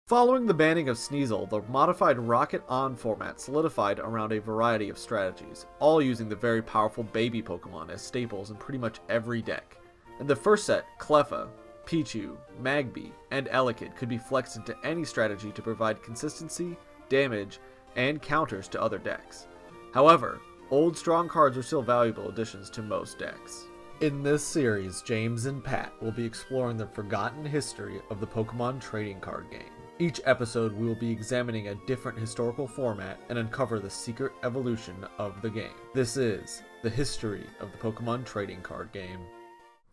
Following the banning of Sneasel, the modified Rocket On format solidified around a variety of strategies, all using the very powerful baby Pokemon as staples in pretty much every deck. In the first set, Cleffa, Pichu, Magby, and Elekid could be flexed into any strategy to provide consistency, damage, and counters to other decks. However, old strong cards are still valuable additions to most decks. In this series, James and Pat will be exploring the forgotten history of the Pokemon trading card game. Each episode, we will be examining a different historical format and uncover the secret evolution of the game. This is the history of the Pokemon trading card game.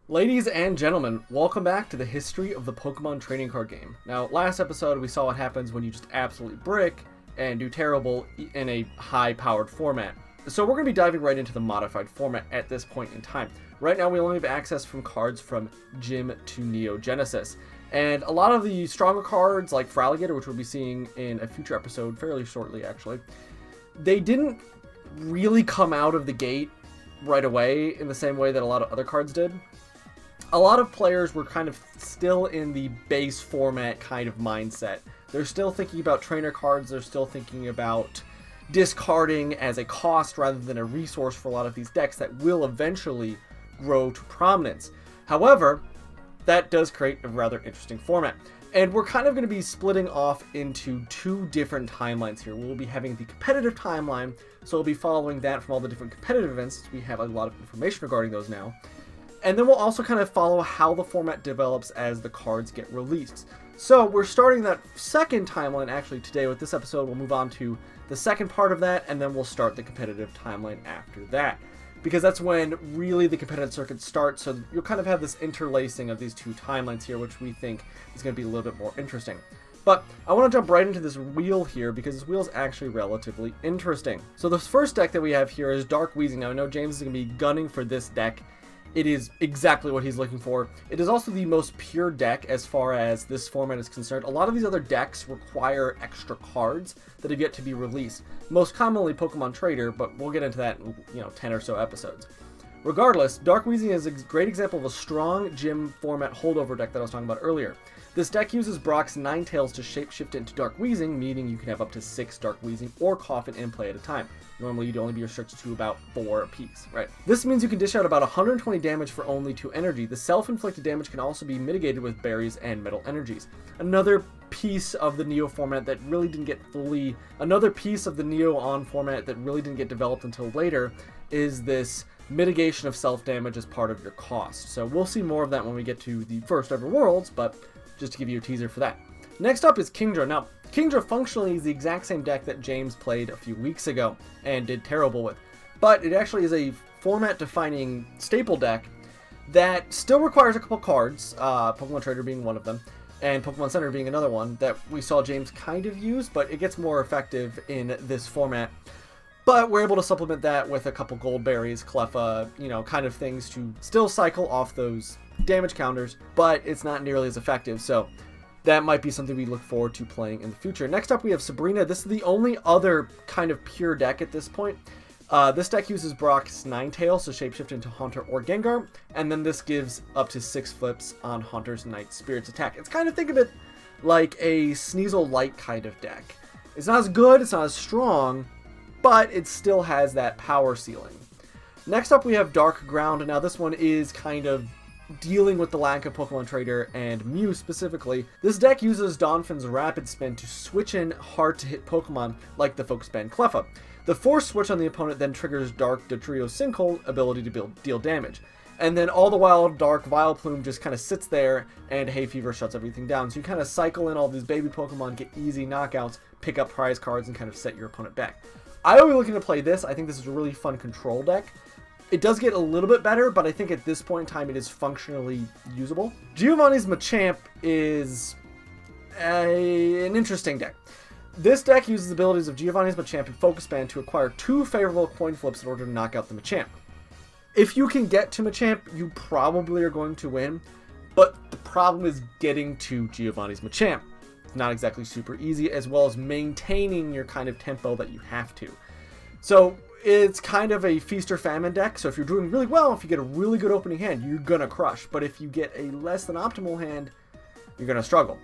Ladies and gentlemen, welcome back to the history of the Pokemon trading card game. Now, last episode we saw what happens when you just absolutely brick and do terrible in a high-powered format. So we're going to be diving right into the modified format at this point in time. Right now we only have access from cards from Gym to Neo Genesis. And a lot of the stronger cards, like Fraligator, which we'll be seeing in a future episode fairly shortly actually, they didn't really come out of the gate right away in the same way that a lot of other cards did. A lot of players were kind of still in the base format kind of mindset. They're still thinking about trainer cards, they're still thinking about discarding as a cost rather than a resource for a lot of these decks that will eventually grow to prominence. However, that does create a rather interesting format. And we're kind of going to be splitting off into two different timelines here. We'll be having the competitive timeline, so we'll be following that from all the different competitive events. We have a lot of information regarding those now. And then we'll also kind of follow how the format develops as the cards get released. So we're starting that second timeline actually today with this episode. We'll move on to the second part of that, and then we'll start the competitive timeline after that, because that's when really the competitive circuit starts. So you'll kind of have this interlacing of these two timelines here, which we think is going to be a little bit more interesting. But I want to jump right into this wheel here, because this wheel is actually relatively interesting. So the first deck that we have here is Dark Weezing. Now I know James is going to be gunning for this deck. It is exactly what he's looking for. It is also the most pure deck as far as this format is concerned. A lot of these other decks require extra cards that have yet to be released. Most commonly Pokemon Trader, but we'll get into that in 10 or so episodes. Regardless, Dark Weezing is a great example of a strong gym format holdover deck that I was talking about earlier. This deck uses Brock's Ninetales to shapeshift into Dark Weezing, meaning you can have up to 6 Dark Weezing or Coffin in play at a time. Normally you'd only be restricted to about 4 apiece, right? This means you can dish out about 120 damage for only 2 energy. The self-inflicted damage can also be mitigated with berries and metal energies. Another piece of the Neo format that really didn't get another piece of the Neo On format that really didn't get developed until later is this mitigation of self-damage as part of your cost. So we'll see more of that when we get to the first ever Worlds, but just to give you a teaser for that. Next up is Kingdra. Now, Kingdra functionally is the exact same deck that James played a few weeks ago and did terrible with, but it actually is a format-defining staple deck that still requires a couple cards, Pokemon Trader being one of them, and Pokemon Center being another one that we saw James kind of use, but it gets more effective in this format. But we're able to supplement that with a couple Gold Berries, Cleffa, kind of things to still cycle off those damage counters, but it's not nearly as effective, so that might be something we look forward to playing in the future. Next up we have Sabrina. This is the only other kind of pure deck at this point. This deck uses Brock's Ninetales to shapeshift into Haunter or Gengar, and then this gives up to 6 flips on Haunter's Night Spirit's attack. It's kind of, think of it like a Sneasel-like kind of deck. It's not as good, it's not as strong, but it still has that power ceiling. Next up we have Dark Ground. Now this one is kind of dealing with the lack of Pokemon Trader and Mew specifically. This deck uses Donphin's Rapid Spin to switch in hard-to-hit Pokemon like the Focus Band Cleffa. The force switch on the opponent then triggers Dark Dotrio Sinkhole ability to deal damage. And then all the while, Dark Vileplume just kind of sits there and Hay Fever shuts everything down. So you kind of cycle in all these baby Pokemon, get easy knockouts, pick up prize cards, and kind of set your opponent back. I will be looking to play this. I think this is a really fun control deck. It does get a little bit better, but I think at this point in time it is functionally usable. Giovanni's Machamp is an interesting deck. This deck uses the abilities of Giovanni's Machamp and Focus Band to acquire 2 favorable coin flips in order to knock out the Machamp. If you can get to Machamp, you probably are going to win, but the problem is getting to Giovanni's Machamp. It's not exactly super easy, as well as maintaining your kind of tempo that you have to. So it's kind of a feast or famine deck, so if you're doing really well, if you get a really good opening hand, you're gonna crush. But if you get a less than optimal hand, you're gonna struggle.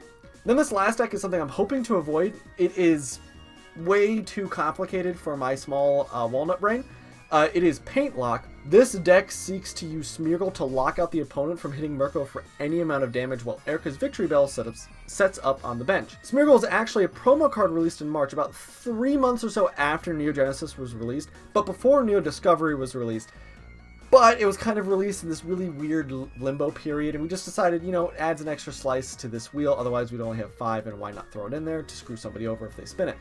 Then this last deck is something I'm hoping to avoid. It is way too complicated for my small walnut brain. It is Paint Lock. This deck seeks to use Smeargle to lock out the opponent from hitting Mirko for any amount of damage while Erica's Victory Bell sets up on the bench. Smeargle is actually a promo card released in March, about 3 months or so after Neo Genesis was released, but before Neo Discovery was released. But it was kind of released in this really weird limbo period, and we just decided, you know, it adds an extra slice to this wheel, otherwise we'd only have 5, and why not throw it in there to screw somebody over if they spin it?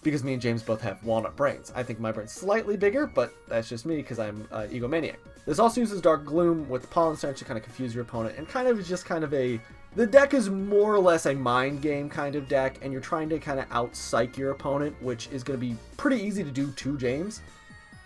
Because me and James both have walnut brains. I think my brain's slightly bigger, but that's just me because I'm an egomaniac. This also uses Dark Gloom with Pollen Stench to kind of confuse your opponent, and kind of is just kind of a... The deck is more or less a mind game kind of deck, and you're trying to kind of out-psych your opponent, which is going to be pretty easy to do to James.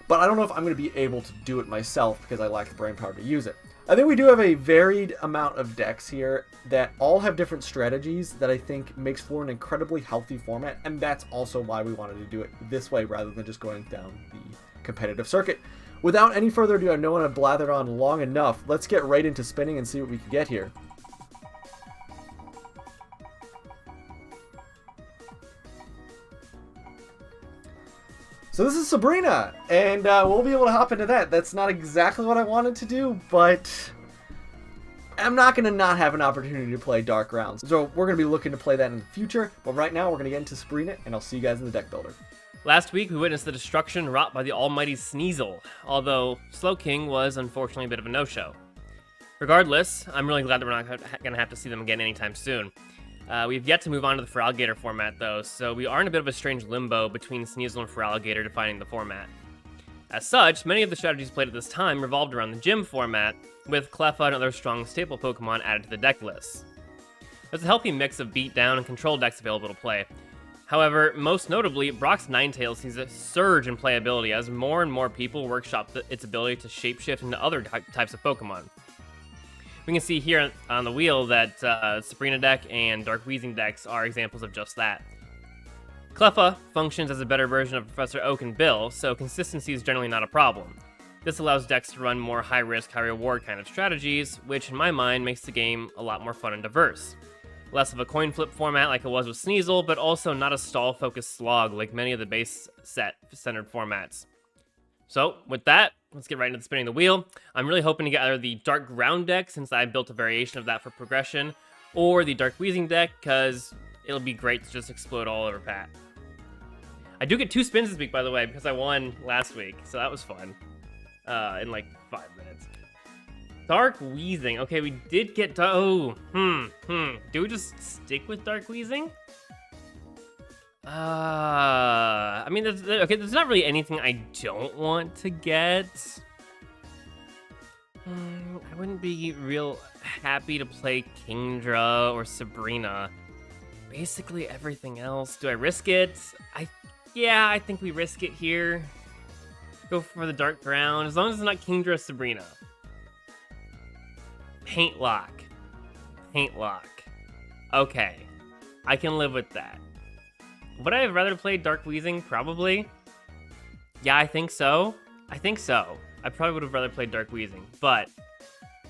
But I don't know if I'm going to be able to do it myself because I lack the brain power to use it. I think we do have a varied amount of decks here that all have different strategies that I think makes for an incredibly healthy format, and that's also why we wanted to do it this way rather than just going down the competitive circuit. Without any further ado, I don't want to blather on long enough. Let's get right into spinning and see what we can get here. So this is Sabrina, and we'll be able to hop into that. That's not exactly what I wanted to do, but I'm not going to not have an opportunity to play Dark Rounds. So we're going to be looking to play that in the future, but right now we're going to get into Sabrina, and I'll see you guys in the deck builder. Last week, we witnessed the destruction wrought by the almighty Sneasel, although Slowking was unfortunately a bit of a no-show. Regardless, I'm really glad that we're not going to have to see them again anytime soon. We've yet to move on to the Feraligatr format, though, so we are in a bit of a strange limbo between Sneasel and Feraligatr defining the format. As such, many of the strategies played at this time revolved around the gym format, with Cleffa and other strong staple Pokemon added to the deck list. There's a healthy mix of beatdown and control decks available to play. However, most notably, Brock's Ninetales sees a surge in playability as more and more people workshop its ability to shapeshift into other types of Pokemon. We can see here on the wheel that Sabrina deck and Dark Weezing decks are examples of just that. Cleffa functions as a better version of Professor Oak and Bill, so consistency is generally not a problem. This allows decks to run more high-risk, high-reward kind of strategies, which in my mind makes the game a lot more fun and diverse. Less of a coin flip format like it was with Sneasel, but also not a stall-focused slog like many of the base set-centered formats. So, with that, let's get right into spinning the wheel. I'm really hoping to get either the Dark Ground deck, since I built a variation of that for progression, or the Dark Weezing deck, because it'll be great to just explode all over Pat. I do get 2 spins this week, by the way, because I won last week, so that was fun. In like 5 minutes. Dark Weezing. Okay, we did get... Do we just stick with Dark Weezing? I mean, there's not really anything I don't want to get. I wouldn't be real happy to play Kingdra or Sabrina. Basically everything else. Do I risk it? Yeah, I think we risk it here. Go for the Dark Ground, as long as it's not Kingdra or Sabrina. Paint Lock. Paint Lock. Okay, I can live with that. Would I have rather played Dark Weezing? Probably. Yeah, I think so. I probably would have rather played Dark Weezing, but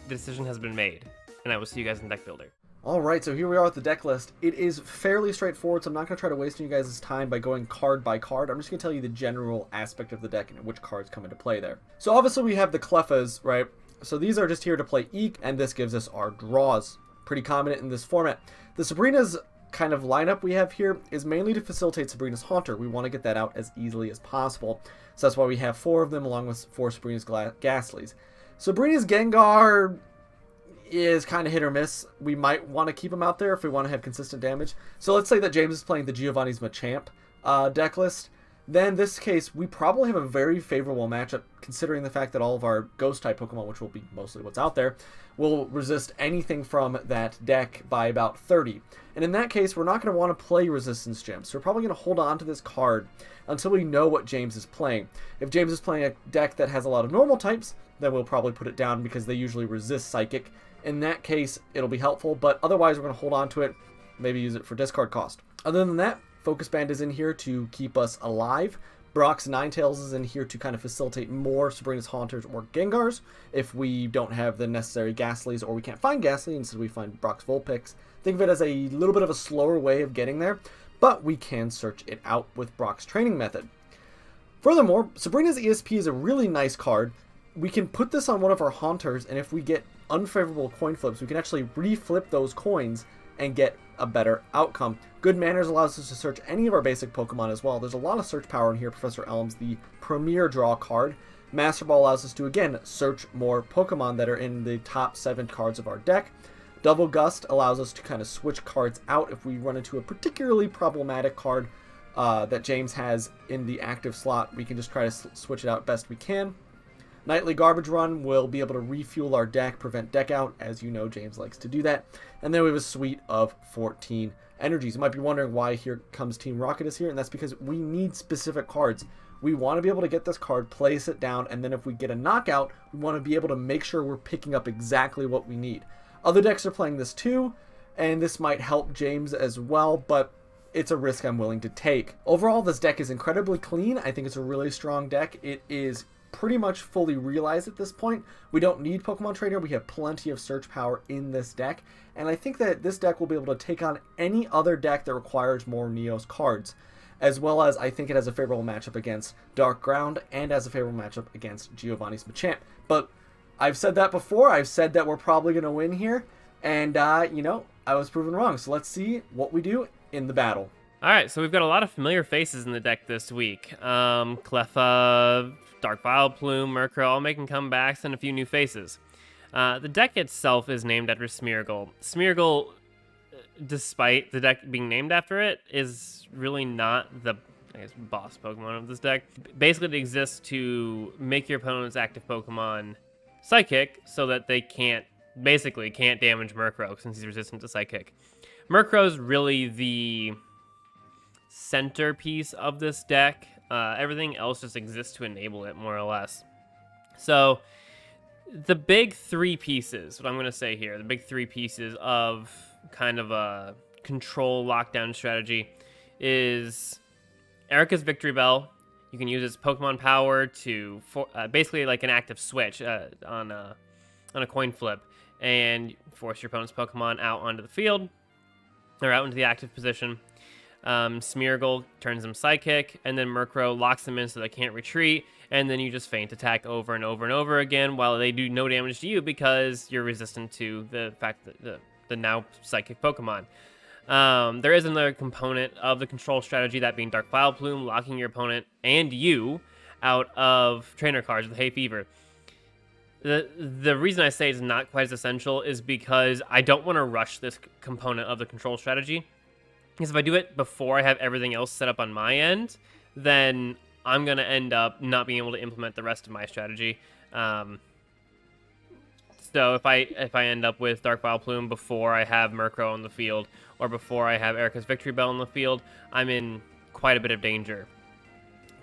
the decision has been made, and I will see you guys in Deck Builder. Alright, so here we are with the deck list. It is fairly straightforward, so I'm not going to try to waste you guys' time by going card by card. I'm just going to tell you the general aspect of the deck and which cards come into play there. So obviously we have the Cleffas, right? So these are just here to play Eek, and this gives us our draws. Pretty common in this format. The Sabrina's kind of lineup we have here is mainly to facilitate Sabrina's Haunter. We want to get that out as easily as possible. So that's why we have 4 of them along with 4 Sabrina's Ghastlies. Sabrina's Gengar is kind of hit or miss. We might want to keep him out there if we want to have consistent damage. So let's say that James is playing the Giovanni's Machamp deck list. Then in this case, we probably have a very favorable matchup considering the fact that all of our Ghost-type Pokemon, which will be mostly what's out there, will resist anything from that deck by about 30. And in that case, we're not going to want to play Resistance Gems. So we're probably going to hold on to this card until we know what James is playing. If James is playing a deck that has a lot of normal types, then we'll probably put it down because they usually resist Psychic. In that case, it'll be helpful, but otherwise we're going to hold on to it, maybe use it for discard cost. Other than that, Focus Band is in here to keep us alive, Brock's Ninetales is in here to kind of facilitate more Sabrina's Haunters or Gengars if we don't have the necessary Ghastlies or we can't find Ghastly, instead we find Brock's Vulpix. Think of it as a little bit of a slower way of getting there, but we can search it out with Brock's training method. Furthermore, Sabrina's ESP is a really nice card. We can put this on one of our Haunters, and if we get unfavorable coin flips, we can actually reflip those coins and get a better outcome. Good Manners allows us to search any of our basic Pokemon as well. There's a lot of search power in here. Professor Elm's the premier draw card. Master Ball allows us to, again, search more Pokemon that are in the top 7 cards of our deck. Double Gust allows us to kind of switch cards out if we run into a particularly problematic card that James has in the active slot. We can just try to switch it out best we can. Nightly Garbage Run will be able to refuel our deck, prevent deck out. As you know, James likes to do that. And then we have a suite of 14 energies. You might be wondering why Here Comes Team Rocket is here, and that's because we need specific cards. We want to be able to get this card, place it down, and then if we get a knockout, we want to be able to make sure we're picking up exactly what we need. Other decks are playing this too, and this might help James as well, but it's a risk I'm willing to take. Overall, this deck is incredibly clean. I think it's a really strong deck. It is pretty much fully realized at this point. We don't need Pokemon Trainer. We have plenty of search power in this deck, and I think that this deck will be able to take on any other deck that requires more Neos cards, as well as I think it has a favorable matchup against Dark Ground and has a favorable matchup against Giovanni's Machamp. But I've said that before. I've said that we're probably going to win here, and you know, I was proven wrong. So let's see what we do in the battle. All right, so we've got a lot of familiar faces in the deck this week. Cleffa, Dark Vileplume, Murkrow, all making comebacks, and a few new faces. The deck itself is named after Smeargle. Smeargle, despite the deck being named after it, is really not the, I guess, boss Pokemon of this deck. Basically, it exists to make your opponent's active Pokemon Psychic so that they can't damage Murkrow since he's resistant to Psychic. Murkrow's really the centerpiece of this deck. Everything else just exists to enable it, more or less. So the big 3 pieces, what I'm going to say here, the big 3 pieces of kind of a control lockdown strategy is Erica's Victory Bell. You can use its Pokemon power to basically like an active switch on a coin flip, and force your opponent's Pokemon out onto the field or out into the active position. Smeargle turns them Psychic, and then Murkrow locks them in so they can't retreat, and then you just feint attack over and over and over again while they do no damage to you because you're resistant to the fact that the now Psychic Pokemon. There is another component of the control strategy, that being Dark Vileplume, locking your opponent and you out of trainer cards with Hay Fever. The reason I say it's not quite as essential is because I don't want to rush this component of the control strategy. Because if I do it before I have everything else set up on my end, then I'm going to end up not being able to implement the rest of my strategy. So if I end up with Dark Vileplume before I have Murkrow on the field, or before I have Erica's Victory Bell on the field, I'm in quite a bit of danger.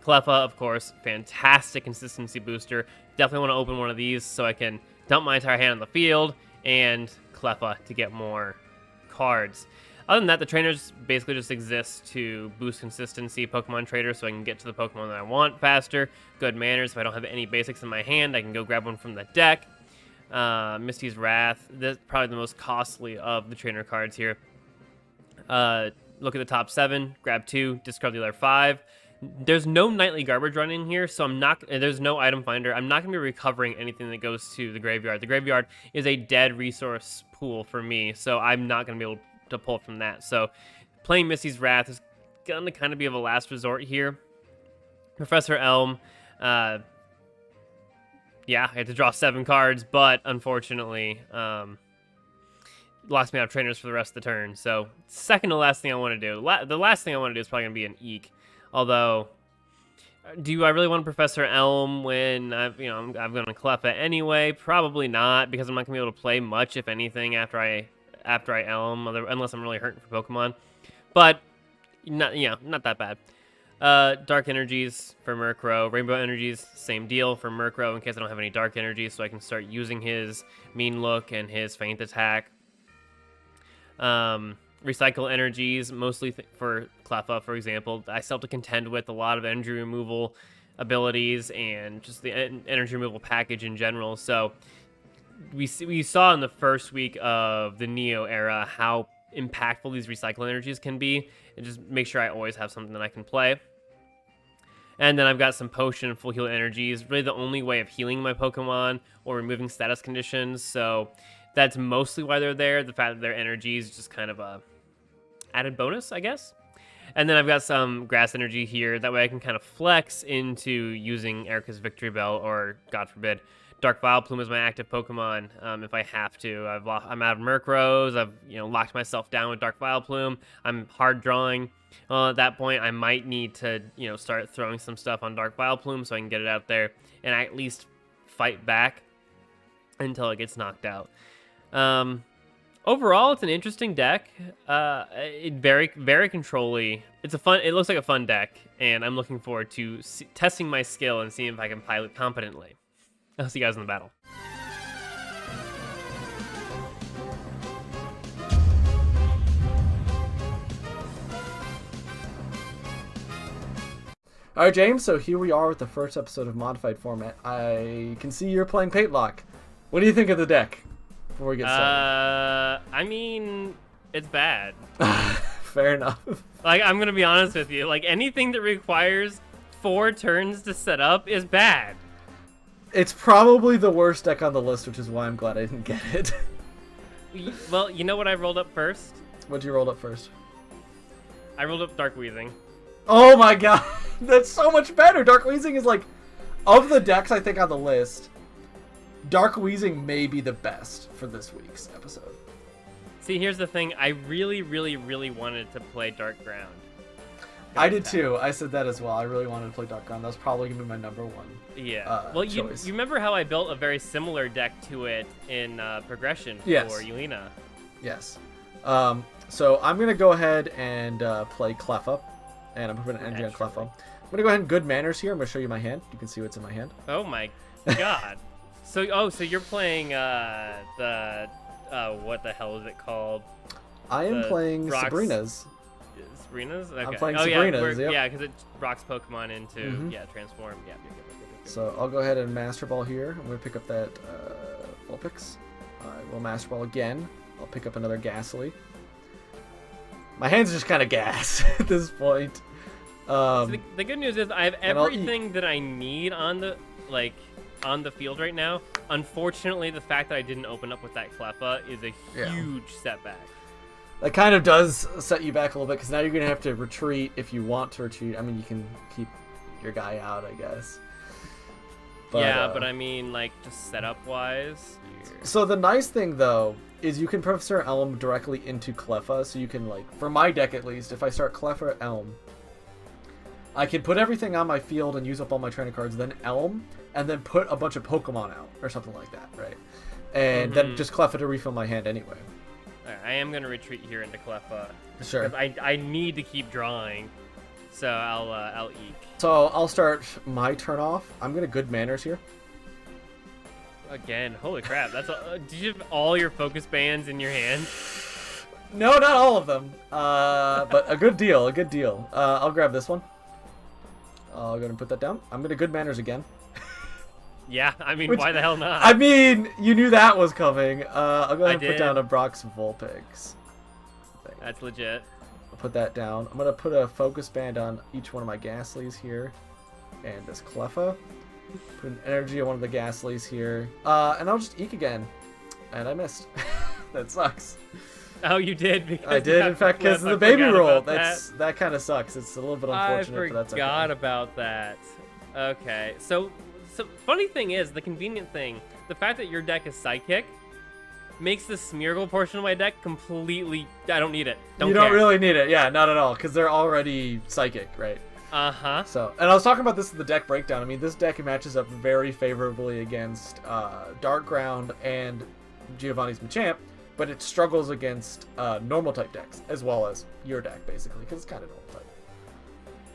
Cleffa, of course, fantastic consistency booster. Definitely want to open one of these so I can dump my entire hand on the field, and Cleffa to get more cards. Other than that, the trainers basically just exist to boost consistency, Pokemon Trader, so I can get to the Pokemon that I want faster. Good Manners, if I don't have any basics in my hand, I can go grab one from the deck. Misty's Wrath, that's probably the most costly of the trainer cards here. Look at the top 7, grab 2, discard the other 5. There's no Nightly Garbage Run in here, so there's no item finder. I'm not going to be recovering anything that goes to the graveyard. The graveyard is a dead resource pool for me, so I'm not going to be able to pull from that. So playing Misty's Wrath is going to kind of be of a last resort here. Professor Elm, yeah, I had to draw 7 cards, but unfortunately, locks me out of trainers for the rest of the turn. So second to last thing I want to do. The last thing I want to do is probably going to be an Eek. Although, do I really want Professor Elm when I'm going to Cleffa anyway? Probably not, because I'm not going to be able to play much, if anything, after I Elm, unless I'm really hurting for Pokemon. But not that bad. Dark Energies for Murkrow. Rainbow Energies, same deal for Murkrow in case I don't have any Dark Energies, so I can start using his Mean Look and his Feint Attack. recycle energies, mostly for Cleffa, for example. I still have to contend with a lot of energy removal abilities and just the energy removal package in general. So we saw in the first week of the Neo era how impactful these recycle energies can be, and just make sure I always have something that I can play. And then I've got some potion and full heal energies, really the only way of healing my Pokemon or removing status conditions. So that's mostly why they're there. The fact that their energy is just kind of a added bonus, I guess. And then I've got some grass energy here. That way I can kind of flex into using Erica's Victory Bell or, God forbid, Dark Vileplume as my active Pokemon if I have to. I'm out of Murkrows. I've locked myself down with Dark Vileplume. I'm hard drawing. At that point, I might need to start throwing some stuff on Dark Vileplume so I can get it out there and at least fight back until it gets knocked out. Overall, it's an interesting deck. Very, very control-y. It looks like a fun deck, and I'm looking forward to testing my skill and seeing if I can pilot competently. I'll see you guys in the battle. All right, James, so here we are with the first episode of Modified Format. I can see you're playing Paintlock. What do you think of the deck before we get started? I mean, it's bad. Fair enough. Like, I'm going to be honest with you. Like, anything that requires 4 turns to set up is bad. It's probably the worst deck on the list, which is why I'm glad I didn't get it. Well, you know what I rolled up first? What'd you roll up first? I rolled up Dark Weezing. Oh my god, that's so much better. Dark Weezing is like, of the decks I think on the list, Dark Weezing may be the best for this week's episode. See, here's the thing. I really, really, really wanted to play Dark Ground. I did too. I said that as well. I really wanted to play Dark Ground. That was probably going to be my number one. Yeah. Well, you remember how I built a very similar deck to it in Progression for Yelena? Yes. So I'm going to go ahead and play Cleffa. And I'm putting an energy on Cleffa. I'm going to go ahead and good manners here. I'm going to show you my hand. You can see what's in my hand. Oh my god. So you're playing the what the hell is it called? I am playing Sabrina's. Sabrina's? Okay. I'm playing Sabrina's, yeah, because it rocks Pokemon into transform. Yeah. So I'll go ahead and Master Ball here. I'm going to pick up that Vulpix. I will Master Ball again. I'll pick up another Ghastly. My hand's just kind of gas at this point. So the good news is I have everything that I need on the field right now. Unfortunately, the fact that I didn't open up with that Cleffa is a huge setback. That kind of does set you back a little bit, because now you're going to have to retreat if you want to retreat. I mean, you can keep your guy out, I guess. But, but I mean, like, just setup-wise. So the nice thing, though, is you can Professor Elm directly into Cleffa, so you can, like, for my deck at least, if I start Cleffa Elm, I can put everything on my field and use up all my trainer cards, then Elm, and then put a bunch of Pokemon out, or something like that, right? And then just Cleffa to refill my hand anyway. Right, I am going to retreat here into Cleffa. Sure. Because I need to keep drawing, so I'll eek. So I'll start my turn off. I'm going to good manners here. Again, holy crap! That's did you have all your focus bands in your hand? No, not all of them. But a good deal, a good deal. I'll grab this one. I'll go ahead and put that down. I'm gonna good manners again. Yeah, I mean, why the hell not? I mean, you knew that was coming. I'll go ahead and put down a Brock's Vulpix. That's legit. I'll put that down. I'm gonna put a focus band on each one of my Ghastlies here, and this Cleffa. Put an energy on one of the Ghastlies here. And I'll just eek again. And I missed. That sucks. Oh, you did? Because I did, in fact, because of the baby roll. That kind of sucks. It's a little bit unfortunate, but that's okay. I forgot about that. Okay. So funny thing is, the convenient thing, the fact that your deck is Psychic makes the Smeargle portion of my deck completely... I don't need it. You don't really need it. Yeah, not at all, because they're already Psychic, right? Uh-huh. So, and I was talking about this in the deck breakdown. I mean, this deck matches up very favorably against Dark Ground and Giovanni's Machamp, but it struggles against normal type decks as well as your deck, basically, because it's kind of normal type.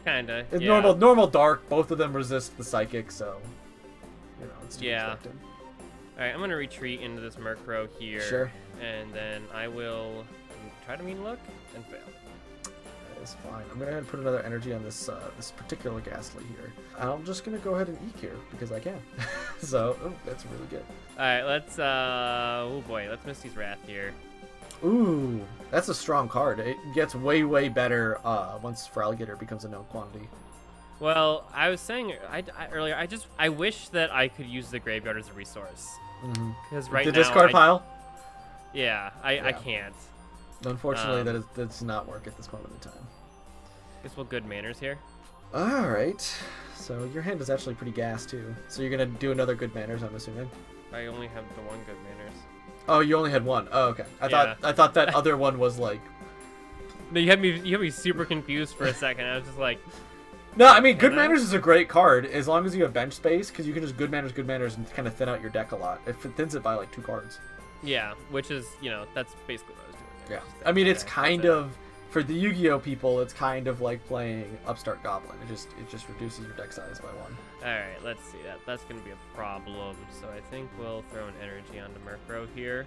Kinda. It's normal Dark. Both of them resist the Psychic, so it's to be expected. All right, I'm gonna retreat into this Murkrow here. Sure. And then I will try to mean look and fail. That is fine. I'm gonna go ahead and put another energy on this this particular Ghastly here. I'm just gonna go ahead and eke here because I can. So that's really good. All right, let's oh boy, let's Misty's Wrath here. Ooh, that's a strong card. It gets way better once Feraligatr becomes a known quantity. Well, I was saying earlier, I wish that I could use the graveyard as a resource. Because right the now, discard pile. Yeah, I can't. Unfortunately, that does not work at this moment in time. Guess we'll good manners here. All right. So your hand is actually pretty gas too. So you're gonna do another good manners, I'm assuming. I only have the one good manners. Oh, you only had one. Oh, okay. I thought that other one was like. No, you had me super confused for a second. I was just like. No, I mean, Good Manners is a great card as long as you have bench space, because you can just Good Manners, and kind of thin out your deck a lot. It thins it by like 2 cards. Yeah, which is, that's basically what I was doing. Yeah. I mean, it's kind of, for the Yu-Gi-Oh people, it's kind of like playing Upstart Goblin. It just reduces your deck size by 1. Alright, let's see. That's going to be a problem. So I think we'll throw an energy onto Murkrow here.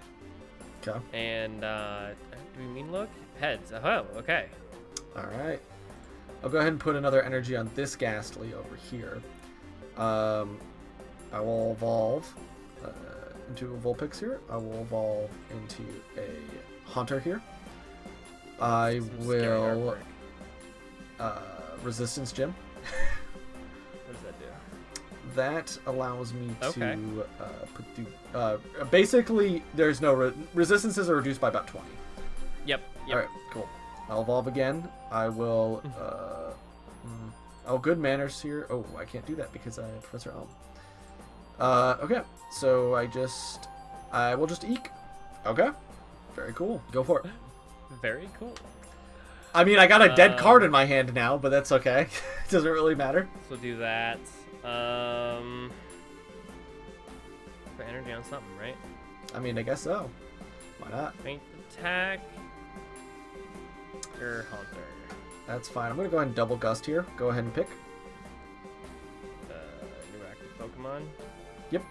Okay. And, do we mean look? Heads. Oh, okay. Alright. I'll go ahead and put another energy on this Ghastly over here. I will evolve into a Vulpix here. I will evolve into a Haunter here. I will Resistance Gem. What does that do? That allows me Okay. to put through. Basically, there's no resistances are reduced by about 20. Yep. All right, cool. I'll evolve again. I will. Oh, good manners here. Oh, I can't do that because I have Professor Elm. Okay, so I will just eke. Okay, very cool. Go for it. Very cool. I mean, I got a dead card in my hand now, but that's okay. It doesn't really matter. So do that. Put energy on something, right? I mean, I guess so. Why not? Faint attack. Or Haunter. That's fine. I'm gonna go ahead and double gust here. Go ahead and pick. New active Pokemon. Yep.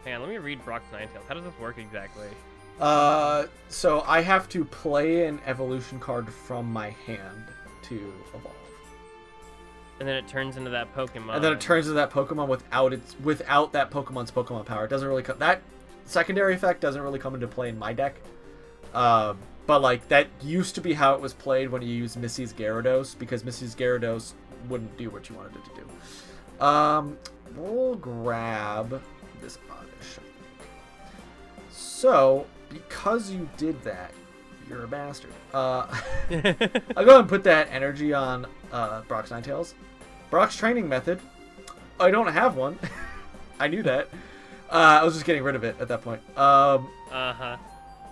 Hang on, let me read Brock's Ninetales. How does this work exactly? So I have to play an evolution card from my hand to evolve. And then it turns into that Pokemon. And then it turns into that Pokemon without that Pokemon's Pokemon power. It doesn't really that secondary effect doesn't really come into play in my deck. But like that used to be how it was played when you used Missy's Gyarados, because Missy's Gyarados wouldn't do what you wanted it to do. We'll grab this Oddish. So, because you did that, you're a bastard. I'll go ahead and put that energy on Brock's Ninetales. Brock's training method. I don't have one. I knew that. I was just getting rid of it at that point. What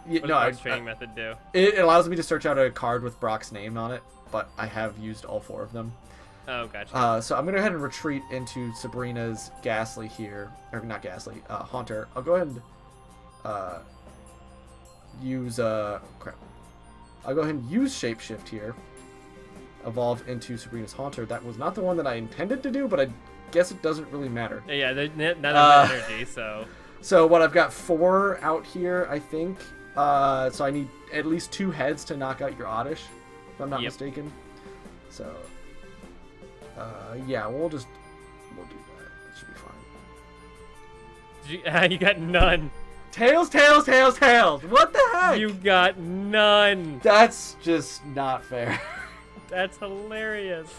does Brock's training method do? It allows me to search out a card with Brock's name on it, but I have used all 4 of them. Oh, gotcha. So I'm going to go ahead and retreat into Sabrina's Ghastly here. Or not Ghastly, Haunter. I'll go ahead and use... crap. I'll go ahead and use Shapeshift here. Evolve into Sabrina's Haunter. That was not the one that I intended to do, but I guess it doesn't really matter. Yeah, none of the energy, so... So what, I've got 4 out here, I think. So I need at least 2 heads to knock out your Oddish, if I'm not mistaken. So, yeah, we'll do that. It should be fine. You got none. Tails, tails, tails, tails! What the heck? You got none. That's just not fair. That's hilarious.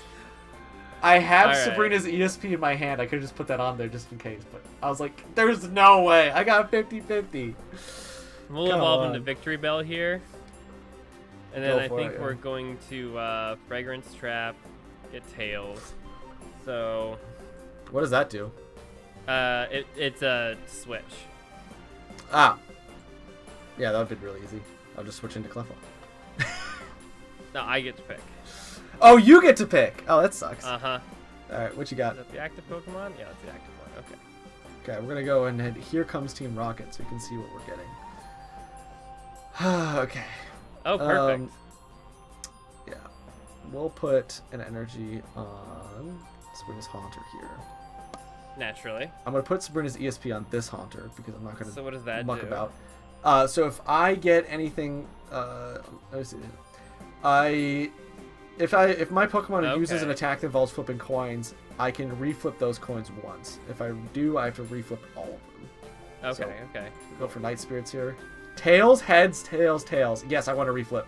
I have All right. Sabrina's ESP in my hand. I could just put that on there just in case, but I was like, there's no way. I got 50-50. We'll evolve into Victory Bell here. And then I think yeah. we're going to Fragrance Trap, get Tails. So... What does that do? It's a switch. Ah. Yeah, that would have been really easy. I'll just switch into Cleffa. No, I get to pick. Oh, you get to pick! Oh, that sucks. Uh-huh. Alright, what you got? Is that the active Pokemon? Yeah, that's the active one. Okay. Okay, we're gonna go and head. Here comes Team Rocket, so you can see what we're getting. Okay. Oh, perfect. Yeah. We'll put an energy on Sabrina's Haunter here. Naturally. I'm gonna put Sabrina's ESP on this Haunter because I'm not gonna So what does that muck do? about. So if I get anything, let me see. If my Pokemon uses an attack that involves flipping coins, I can reflip those coins once. If I do, I have to reflip all of them. Okay, okay. Go for Night Spirits here. Tails, heads, tails, tails. Yes, I want to reflip.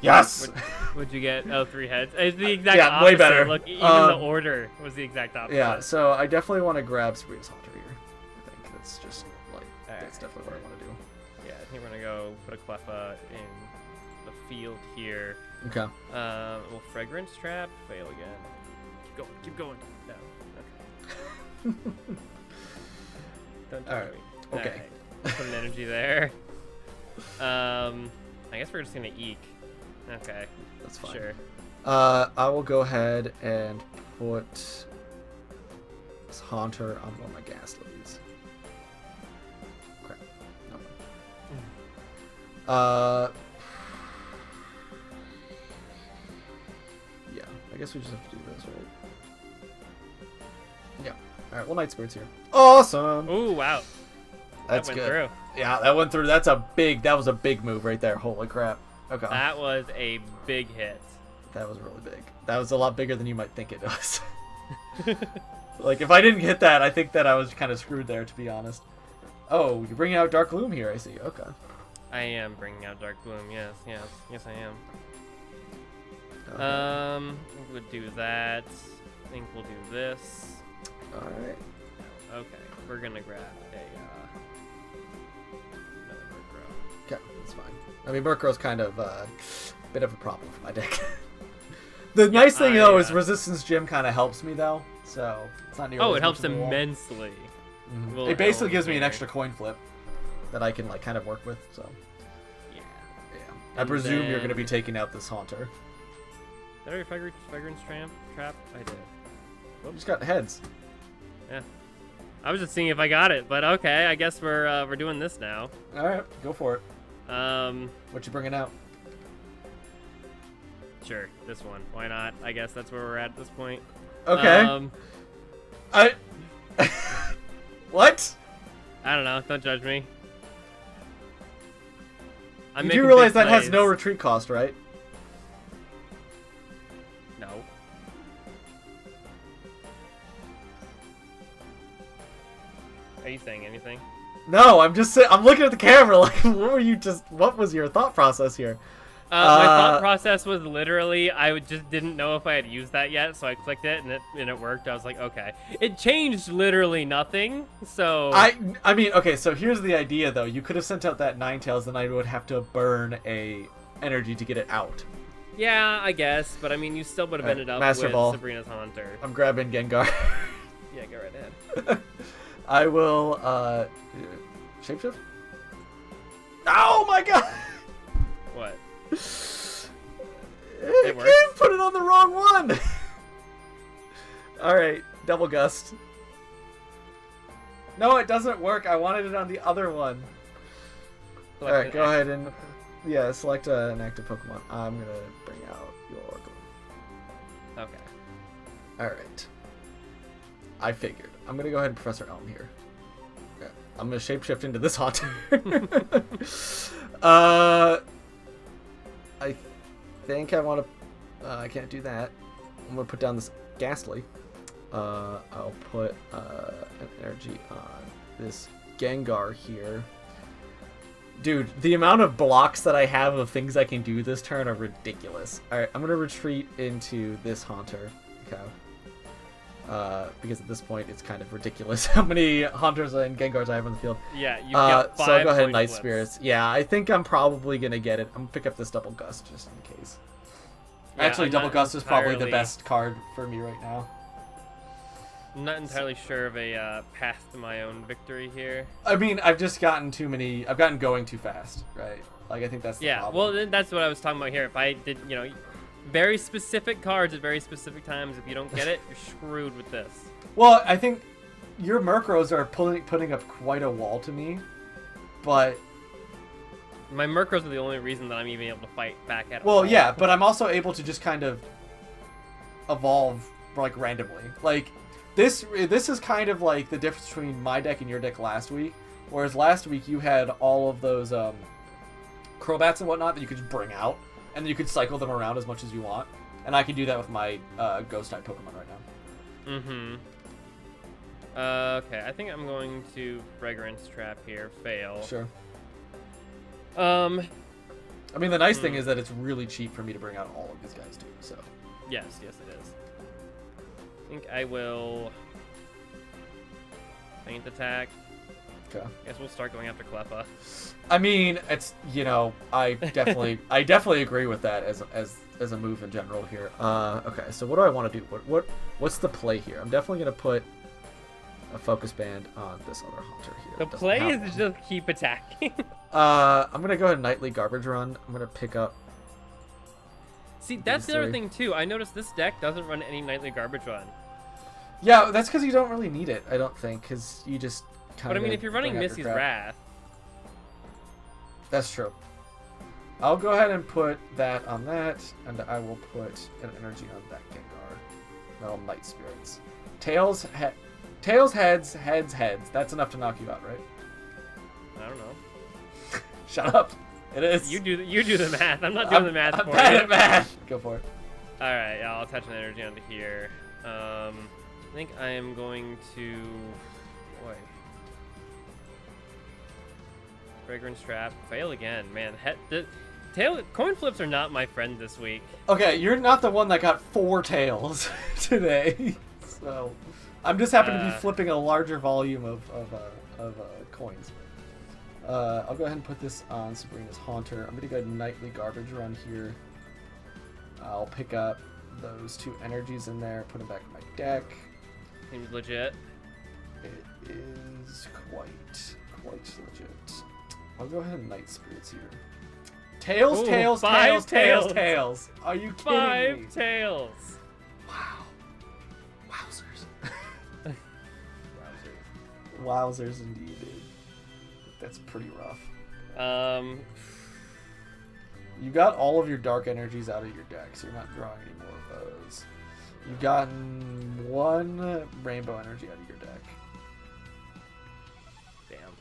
Yes! Would you get 3 heads? It's the exact opposite. Way better. Look, even the order was the exact opposite. Yeah, so I definitely want to grab Sabrina's Haunter here. I think that's just, like, that's definitely what I want to do. Yeah, I think we're going to go put a Cleffa in the field here. Okay. Will Fragrance Trap fail again? Keep going. No. Okay. Don't touch me. Okay. All right. Put an energy there. I guess we're just gonna eek. Okay. That's fine. Sure. I will go ahead and put this Haunter on one of my Ghastlies. Crap. No. Yeah, I guess we just have to do this, right? Yeah. Alright, well, Night Spirit's here. Awesome! Ooh, wow. That's that went good. Through. Yeah, that went through. That was a big move right there. Holy crap. Okay. That was a big hit. That was really big. That was a lot bigger than you might think it was. Like, if I didn't hit that, I think that I was kind of screwed there, to be honest. Oh, you're bringing out Dark Gloom here, I see. Okay. I am bringing out Dark Gloom, yes, I am. Okay. We'll do that. I think we'll do this. Alright. Okay, we're gonna grab another Murkrow. Okay, that's fine. I mean, Murkrow's kind of a bit of a problem for my deck. The nice thing, though, is Resistance Gym kind of helps me, though. So, it's not nearly Oh, as it helps much of a wall. immensely. Mm-hmm. It basically gives me an extra coin flip that I can, like, kind of work with, so. Yeah. I presume you're going to be taking out this Haunter. Did I Fragrance Trap? I did. Well, just got heads. Yeah. I was just seeing if I got it, but okay, I guess we're doing this now. Alright, go for it. What you bringing out? Sure, this one. Why not? I guess that's where we're at this point. Okay. What? I don't know. Don't judge me. You do realize that has no retreat cost, right? No. Are you saying anything? No, I'm just I'm looking at the camera like, what was your thought process here? My thought process was literally I just didn't know if I had used that yet, so I clicked it and it worked. I was like, okay. It changed literally nothing, so... I mean, okay, so here's the idea, though. You could have sent out that Ninetales, then I would have to burn a energy to get it out. Yeah, I guess, but I mean, you still would have ended up Master with Ball. Sabrina's Haunter. I'm grabbing Gengar. Yeah, go right ahead. I will, shapeshift? Oh my god! What? It works. Put it on the wrong one! Alright, Double Gust. No, it doesn't work. I wanted it on the other one. Alright, go ahead and... Yeah, select an active Pokemon. I'm gonna bring out your... Okay. Alright. I figured. I'm gonna go ahead and Professor Elm here. Okay. I'm gonna shapeshift into this Haunter. I think I want to... I can't do that. I'm gonna put down this Ghastly. I'll put an energy on this Gengar here. Dude, the amount of blocks that I have of things I can do this turn are ridiculous. Alright, I'm gonna retreat into this Haunter. Okay. Because at this point, it's kind of ridiculous how many Haunters and Gengars I have on the field. Yeah, you've got 5 so I'll go ahead and Night flips. Spirits. Yeah, I think I'm probably going to get it. I'm going to pick up this Double Gust just in case. Yeah, Actually, I'm Double not Gust is probably the entirely- best card for me right now. I'm not entirely sure of a path to my own victory here. I mean, I've just gotten too many... I've gotten going too fast, right? Like, I think that's the problem. Well, then that's what I was talking about here. If I did, very specific cards at very specific times, if you don't get it, you're screwed with this. Well, I think your Murkrows are putting up quite a wall to me, but... My Murkrows are the only reason that I'm even able to fight back at Well, all. yeah, but I'm also able to just kind of evolve, like, randomly. Like, this is kind of like the difference between my deck and your deck last week, Whereas last week you had all of those Crobats and whatnot that you could just bring out, and you could cycle them around as much as you want. And I can do that with my Ghost-type Pokemon right now. Mm-hmm. Okay, I think I'm going to Fragrance Trap here. Fail. Sure. I mean, the nice thing is that it's really cheap for me to bring out all of these guys, too, so... Yes, it is. I think I will... Faint Attack. Okay. Guess we'll start going after Cleffa. I mean, it's, you know, I definitely agree with that as a move in general here. Okay, so what do I want to do? What's the play here? I'm definitely going to put a Focus Band on this other Haunter here. The play is just keep attacking. I'm going to go ahead and Nightly Garbage Run. I'm going to pick up... See, that's the other thing, too. I noticed this deck doesn't run any Nightly Garbage Run. Yeah, that's because you don't really need it, I don't think, because you just kind of... But I mean, if you're running Missy's Wrath... That's true. I'll go ahead and put that on that, and I will put an energy on that Gengar. That'll Night Spirits. Tails, heads. That's enough to knock you out, right? I don't know. Shut up. It is. You do the math. I'm not doing the math for you. I'm bad at math. Go for it. All right, yeah, I'll attach an energy onto here. I think I am going to... Boy. Fragrance Trap. Fail again. Man, coin flips are not my friend this week. Okay, you're not the one that got 4 tails today. So, I'm just happen to be flipping a larger volume of coins. I'll go ahead and put this on Sabrina's Haunter. I'm going to go Nightly Garbage Run here. I'll pick up those 2 energies in there, put them back in my deck. Seems legit. It is quite legit. I'll go ahead and Night Spirits here. Tails. Are you kidding me? 5 tails. Wow. Wowzers indeed, dude. That's pretty rough. You got all of your dark energies out of your deck, so you're not drawing any more of those. You've gotten 1 rainbow energy out of your deck. Damn.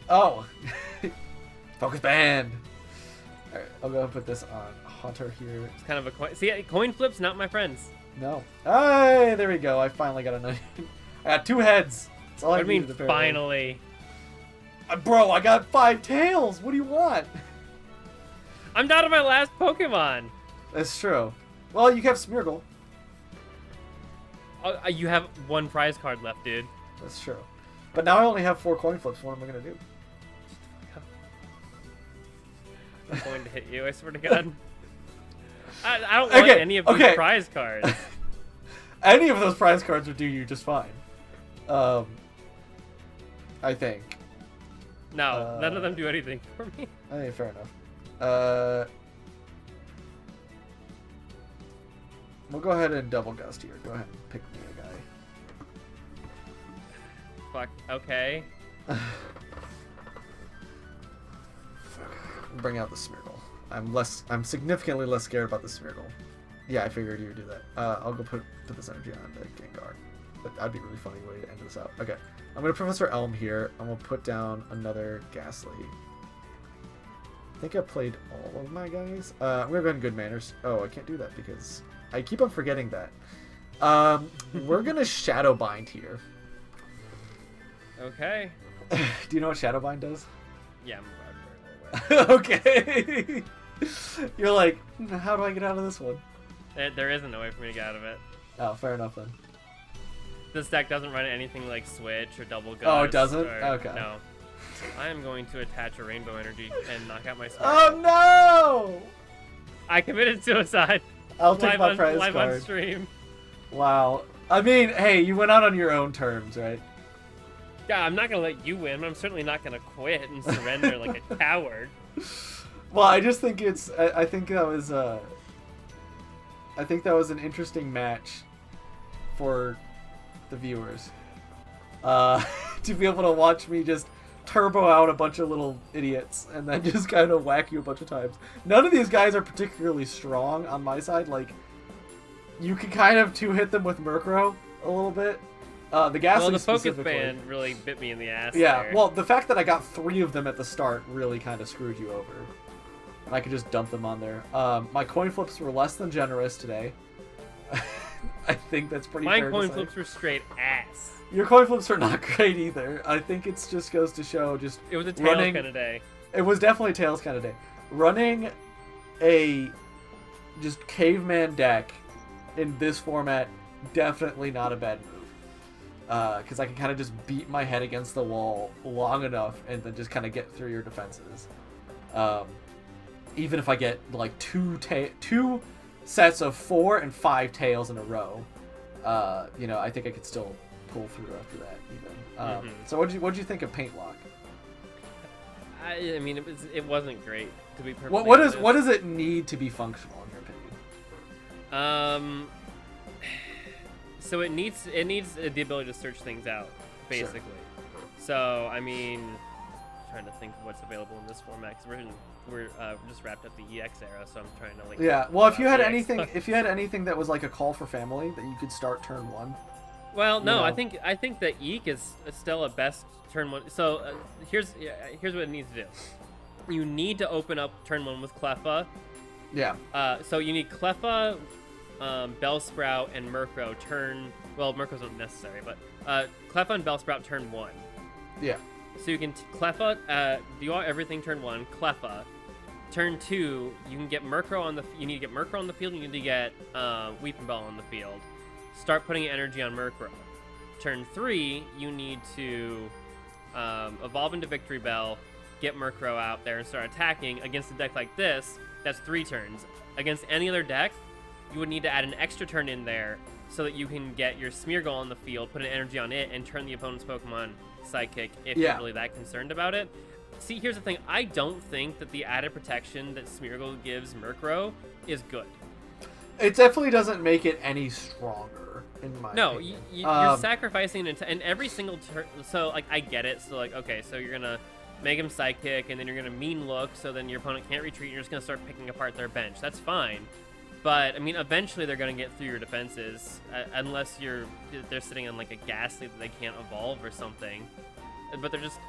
Oh! Focus Band! Alright, I'll go and put this on Haunter here. It's kind of a coin. See, coin flips, not my friends. No. Hey, there we go. I finally got I got 2 heads. That's all I mean, finally. Bro, I got 5 tails. What do you want? I'm down to my last Pokemon. That's true. Well, you have Smeargle. You have 1 prize card left, dude. That's true. But now I only have 4 coin flips. What am I going to do? I'm going to hit you, I swear to God. I don't want any of these prize cards. Any of those prize cards would do you just fine. I think. No, none of them do anything for me. I mean, fair enough. We'll go ahead and double gust here. Go ahead and pick me a guy. Fuck. Okay. Bring out the Smeargle. I'm significantly less scared about the Smeargle. Yeah, I figured you would do that. I'll go put this energy on the Gengar. That'd be a really funny way to end this out. Okay, I'm gonna Professor Elm here. I'm gonna put down another Ghastly. I think I played all of my guys. I'm gonna go ahead and Good Manners. Oh, I can't do that because I keep on forgetting that. We're gonna Shadow Bind here. Okay. Do you know what Shadow Bind does? Yeah, I'm Okay. You're like, how do I get out of this one? There isn't a way for me to get out of it. Oh, fair enough then. This deck doesn't run anything like Switch or Double Ghost. Oh, it doesn't? Okay. No. I am going to attach a Rainbow Energy and knock out my Switch. Oh no! I committed suicide. I'll take my prize live card. On stream. Wow. I mean, hey, you went out on your own terms, right? Yeah, I'm not gonna let you win, but I'm certainly not gonna quit and surrender like a coward. Well, I just think it's. I think that was. I think that was an interesting match for the viewers. To be able to watch me just turbo out a bunch of little idiots and then just kind of whack you a bunch of times. None of these guys are particularly strong on my side. Like, you can kind of two-hit them with Murkrow a little bit. The Ghastly Well, the focus specifically. band really bit me in the ass. Yeah, there. well, the fact that I got 3 of them at the start really kind of screwed you over. And I could just dump them on there. My coin flips were less than generous today. I think that's pretty fair My coin to say. flips were straight ass. Your coin flips are not great either. I think it just goes to show just It was a tail running- kind of day. It was definitely Tails kind of day. Running a just caveman deck in this format, definitely not a bad move. Because I can kind of just beat my head against the wall long enough and then just kind of get through your defenses. Even if I get like two sets of 4 and 5 tails in a row, I think I could still pull through after that. Even. So what'd you think of Paint Lock? I mean, it wasn't great, to be perfectly What honest. does it need to be functional in your opinion? So it needs the ability to search things out, basically. So I mean, trying to think of what's available in this format, because we're just wrapped up the EX era, so I'm trying to like. Yeah. Well, if you had EX. anything that was like a call for family that you could start turn 1. Well, no, know. I think that Eek is still a best turn 1. So here's what it needs to do. You need to open up turn 1 with Cleffa. Yeah. So you need Cleffa, Bellsprout, and Murkrow turn. Well, Murkrow's not necessary, but Cleffa and Bellsprout turn 1. Yeah. So you can Cleffa. Do everything turn 1. Cleffa. Turn 2, you can get Murkrow on the. You need to get Murkrow on the field. You need to get Weeping Bell on the field. Start putting energy on Murkrow. Turn 3, you need to evolve into Victory Bell, get Murkrow out there, and start attacking. Against a deck like this, that's 3 turns. Against any other deck, you would need to add an extra turn in there so that you can get your Smeargle on the field, put an energy on it, and turn the opponent's Pokemon Psychic if you're really that concerned about it. See, here's the thing. I don't think that the added protection that Smeargle gives Murkrow is good. It definitely doesn't make it any stronger, in my opinion. You're sacrificing and every single turn. So, like, I get it. So, like, okay, so you're going to make him Psychic, and then you're going to Mean Look, so then your opponent can't retreat, and you're just going to start picking apart their bench. That's fine. But, I mean, eventually they're going to get through your defenses, unless they're sitting on, like, a Ghastly that they can't evolve or something. But they're just,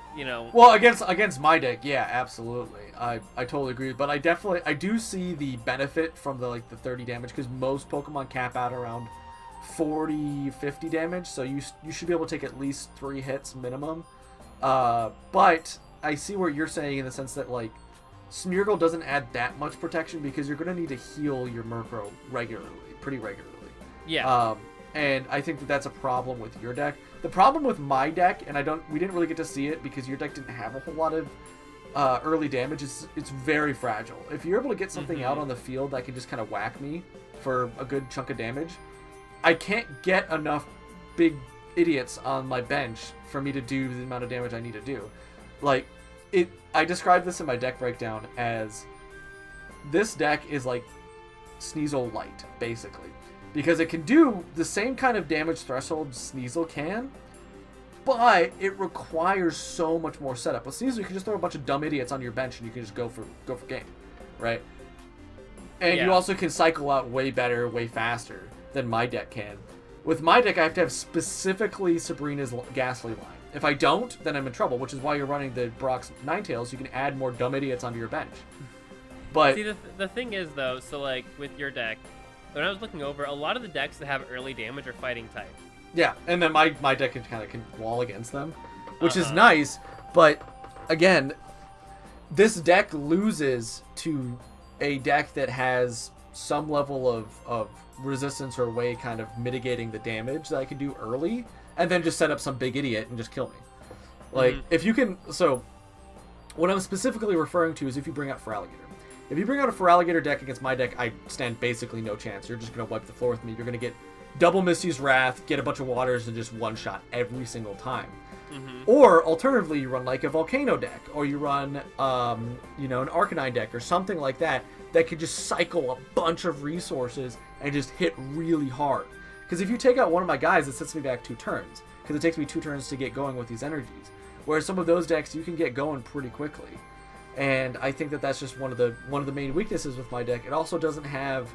Well, against my deck, yeah, absolutely. I totally agree. But I do see the benefit from the 30 damage, because most Pokemon cap out around 40, 50 damage, so you should be able to take at least 3 hits minimum. But I see what you're saying in the sense that, like, Smeargle doesn't add that much protection because you're going to need to heal your Murkrow pretty regularly. Yeah. And I think that that's a problem with your deck. The problem with my deck, and we didn't really get to see it because your deck didn't have a whole lot of early damage, it's very fragile. If you're able to get something out on the field that can just kind of whack me for a good chunk of damage, I can't get enough big idiots on my bench for me to do the amount of damage I need to do. Like, I described this in my deck breakdown as this deck is like Sneasel Light, basically. Because it can do the same kind of damage threshold Sneasel can, but it requires so much more setup. With Sneasel, you can just throw a bunch of dumb idiots on your bench and you can just go for game, right? And you also can cycle out way better, way faster than my deck can. With my deck, I have to have specifically Sabrina's Ghastly line. If I don't, then I'm in trouble, which is why you're running the Brock's Ninetales. You can add more dumb idiots onto your bench. But see, the thing is, though, so, like, with your deck, when I was looking over, a lot of the decks that have early damage are fighting type. Yeah, and then my deck can wall against them, which is nice, but again, this deck loses to a deck that has some level of resistance or way kind of mitigating the damage that I can do early, and then just set up some big idiot and just kill me. Like, if you can... So, what I'm specifically referring to is if you bring out Feraligatr. If you bring out a Feraligatr deck against my deck, I stand basically no chance. You're just going to wipe the floor with me. You're going to get double Misty's Wrath, get a bunch of waters, and just one-shot every single time. Or, alternatively, you run like a Volcano deck, or you run, an Arcanine deck, or something like that could just cycle a bunch of resources and just hit really hard. Because if you take out one of my guys, it sets me back 2 turns. Because it takes me 2 turns to get going with these energies. Whereas some of those decks, you can get going pretty quickly. And I think that that's just one of the main weaknesses with my deck. It also doesn't have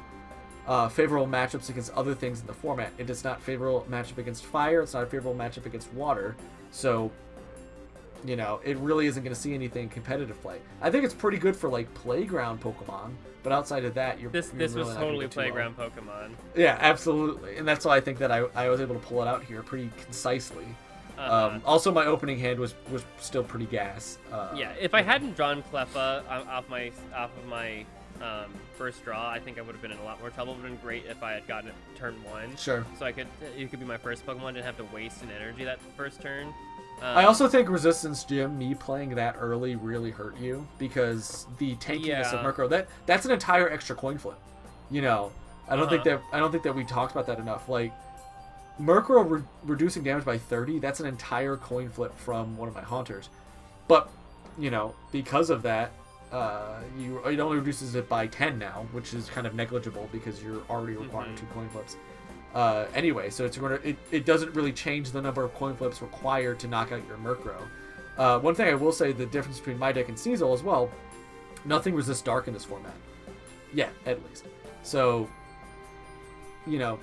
favorable matchups against other things in the format. It is not favorable matchup against fire. It's not a favorable matchup against water. So, you know, it really isn't going to see anything competitive play. I think it's pretty good for like playground Pokemon, but outside of that, this really was totally playground Pokemon. Yeah, absolutely, and that's why I think that I was able to pull it out here pretty concisely. Also, my opening hand was still pretty gas. Yeah, if I hadn't drawn Cleffa off of my first draw, I think I would have been in a lot more trouble. It would have been great if I had gotten it turn 1. Sure. So it could be my first Pokemon. Didn't have to waste an energy that first turn. I also think Resistance Gym, me playing that early, really hurt you because the tankiness of Murkrow. That's an entire extra coin flip. You know, I don't think that we talked about that enough. Like Murkrow reducing damage by 30. That's an entire coin flip from one of my Haunters. But you know, because of that, it only reduces it by 10 now, which is kind of negligible because you're already requiring 2 coin flips. Anyway, so it doesn't really change the number of coin flips required to knock out your Murkrow. One thing I will say, the difference between my deck and Sneasel as well, nothing resists Dark in this format. Yeah, at least. So, you know,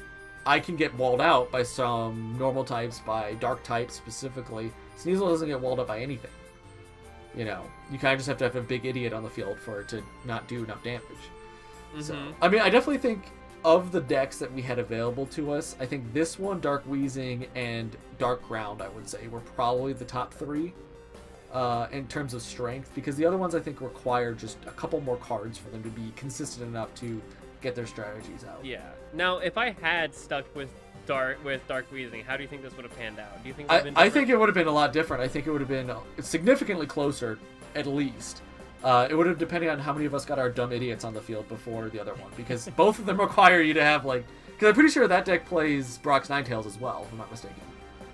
I can get walled out by some normal types, by Dark types specifically. Sneasel doesn't get walled up by anything. You know, you kind of just have to have a big idiot on the field for it to not do enough damage. So, I mean, I definitely think of the decks that we had available to us, I think this one, Dark Weezing, and Dark Ground, I would say, were probably the top 3 in terms of strength, because the other ones I think require just a couple more cards for them to be consistent enough to get their strategies out. Yeah. Now, if I had stuck with Dark Weezing, how do you think this would have panned out? Do you think I think it would have been a lot different. I think it would have been significantly closer, at least. It would have depended on how many of us got our dumb idiots on the field before the other one, because both of them require you to have, like... Because I'm pretty sure that deck plays Brock's Ninetales as well, if I'm not mistaken.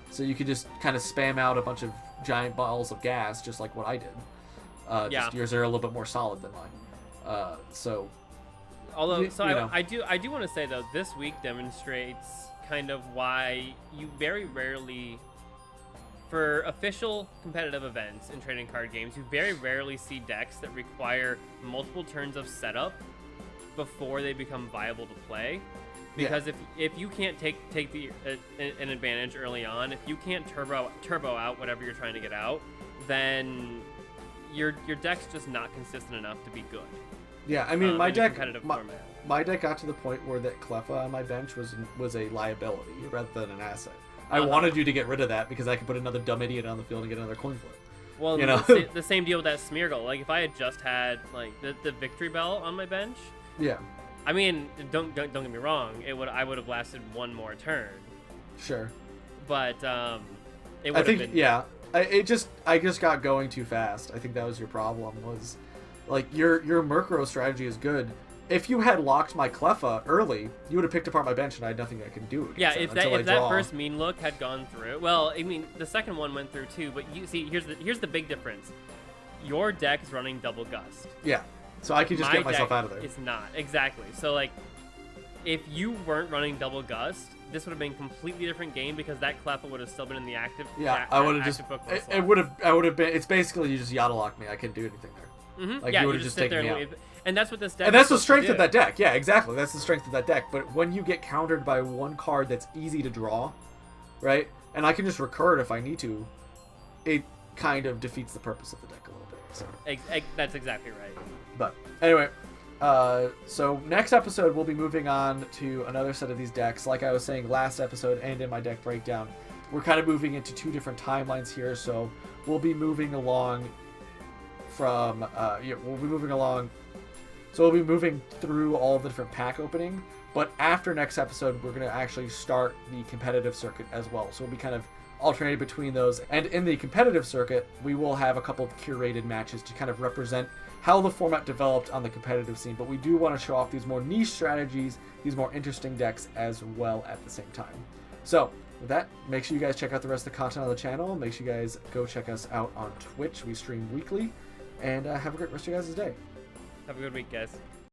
So you could just kind of spam out a bunch of giant balls of gas, just like what I did. Just yours are a little bit more solid than mine. Although, I do want to say, though, this week demonstrates kind of why you very rarely... For official competitive events in trading card games, you very rarely see decks that require multiple turns of setup before they become viable to play. Because if you can't take an advantage early on, if you can't turbo out whatever you're trying to get out, then your deck's just not consistent enough to be good. Yeah, I mean, my deck got to the point where that Cleffa on my bench was a liability rather than an asset. I wanted you to get rid of that because I could put another dumb idiot on the field and get another coin flip. Well, you know? the same deal with that Smeargle. Like, if I had just had like the Victory Bell on my bench, yeah. I mean, don't get me wrong. I would have lasted one more turn. Sure. But it would have been. Yeah. I just got going too fast. I think that was your problem. Was like your Murkrow strategy is good. If you had locked my Cleffa early, you would have picked apart my bench, and I had nothing I could do. Yeah, if that first mean look had gone through, well, I mean, the second one went through too. But you see, here's the big difference. Your deck is running Double Gust. Yeah, so I could just get myself out of there. It's not exactly. So like, if you weren't running Double Gust, this would have been a completely different game because that Cleffa would have still been in the active. Yeah, I would have just. It would have. I would have been. It's basically you just Yada lock me. I couldn't do anything there. Mm-hmm. Like yeah, you would have just taken me out. And that's what this deck. And that's the strength of that deck. Yeah, exactly. That's the strength of that deck. But when you get countered by one card that's easy to draw, right? And I can just recur it if I need to. It kind of defeats the purpose of the deck a little bit. So. That's exactly right. But anyway, so next episode we'll be moving on to another set of these decks. Like I was saying last episode and in my deck breakdown, we're kind of moving into 2 different timelines here. So we'll be moving along from So we'll be moving through all of the different pack opening, but after next episode, we're going to actually start the competitive circuit as well. So we'll be kind of alternating between those. And in the competitive circuit, we will have a couple of curated matches to kind of represent how the format developed on the competitive scene. But we do want to show off these more niche strategies, these more interesting decks as well at the same time. So with that, make sure you guys check out the rest of the content on the channel. Make sure you guys go check us out on Twitch. We stream weekly. And have a great rest of your guys' day. Have a good week, guys.